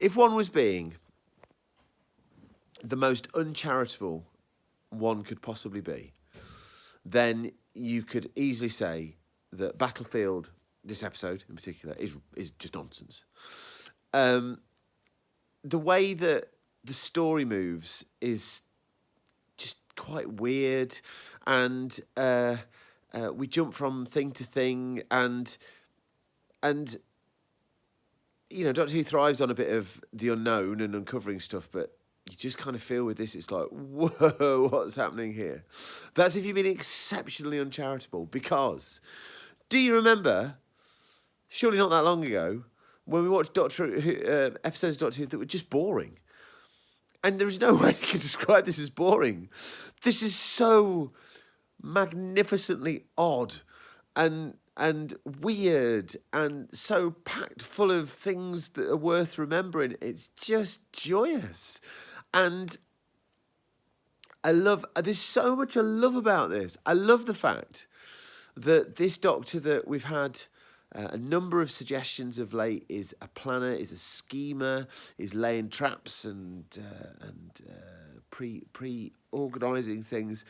if one was being the most uncharitable one could possibly be, then you could easily say that Battlefield, this episode in particular, is just nonsense. The way that the story moves is just quite weird, and we jump from thing to thing, and you know, Doctor Who thrives on a bit of the unknown and uncovering stuff, but you just kind of feel with this, it's like, whoa, what's happening here? That's if you've been exceptionally uncharitable, because do you remember, surely not that long ago, when we watched Doctor Who, episodes of Doctor Who that were just boring? And there is no way you can describe this as boring. This is so magnificently odd and weird and so packed full of things that are worth remembering. It's just joyous. And there's so much I love about this. I love the fact that this Doctor that we've had a number of suggestions of late is a planner, is a schemer, is laying traps and pre-organising things,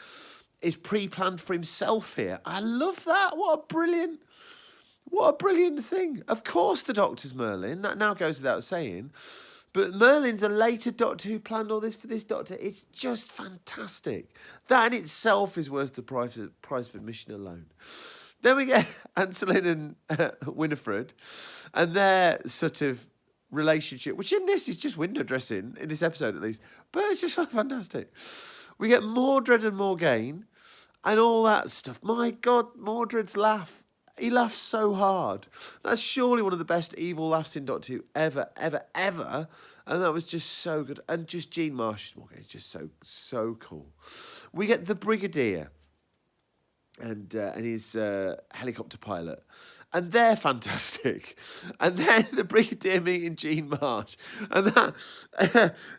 is pre-planned for himself here. I love that. What a brilliant thing. Of course the Doctor's Merlin. That now goes without saying. But Merlin's a later Doctor who planned all this for this Doctor. It's just fantastic. That in itself is worth the price of admission alone. Then we get Anselin and Winifred and their sort of relationship, which in this is just window dressing, in this episode at least. But it's just fantastic. We get Mordred and Morgaine and all that stuff. My God, Mordred's laugh. He laughs so hard. That's surely one of the best evil laughs in Doctor Who ever. And that was just so good. And just Jean Marsh's Morgaine is just so cool. We get the Brigadier and his helicopter pilot. And they're fantastic. And then the Brigadier meeting Jean Marsh. And that,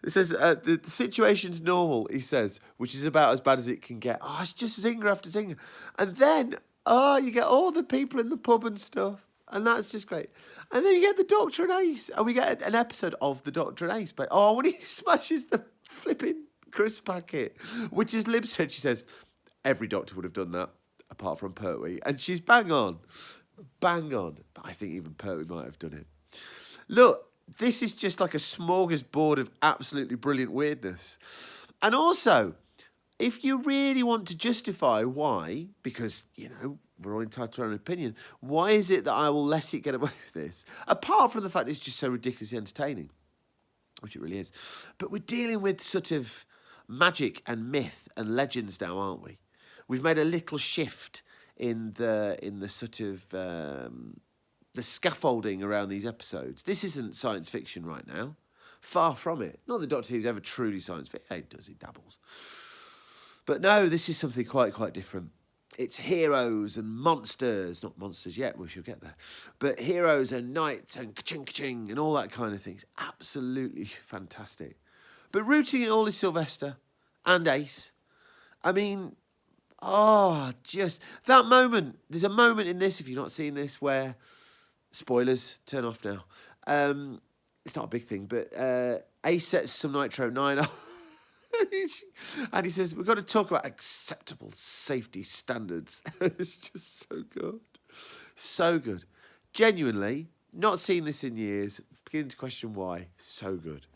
it says, the situation's normal, he says, which is about as bad as it can get. Oh, it's just zinger after zinger. And then, you get all the people in the pub and stuff. And that's just great. And then you get the Doctor and Ace. And we get an episode of the Doctor and Ace. But, when he smashes the flipping crisp packet, which is Lib said, she says, every Doctor would have done that, apart from Pertwee. And she's bang on. Bang on. But I think even Pertwee might have done it. Look, this is just like a smorgasbord of absolutely brilliant weirdness. And also, if you really want to justify why, because, you know, we're all entitled to our own opinion, why is it that I will let it get away with this? Apart from the fact it's just so ridiculously entertaining, which it really is. But we're dealing with sort of magic and myth and legends now, aren't we? We've made a little shift in the sort of the scaffolding around these episodes. This isn't science fiction right now. Far from it. Not that Doctor Who's ever truly science fiction. He does, he dabbles. But no, this is something quite different. It's heroes and monsters. Not monsters yet, we shall get there. But heroes and knights and ka-ching and all that kind of thing. It's absolutely fantastic. But rooting it all is Sylvester and Ace. I mean, just that moment. There's a moment in this, if you've not seen this, where, spoilers, turn off now. It's not a big thing, but Ace sets some Nitro 9 off. And he says, we've got to talk about acceptable safety standards. It's just so good. So good. Genuinely, not seen this in years, beginning to question why. So good.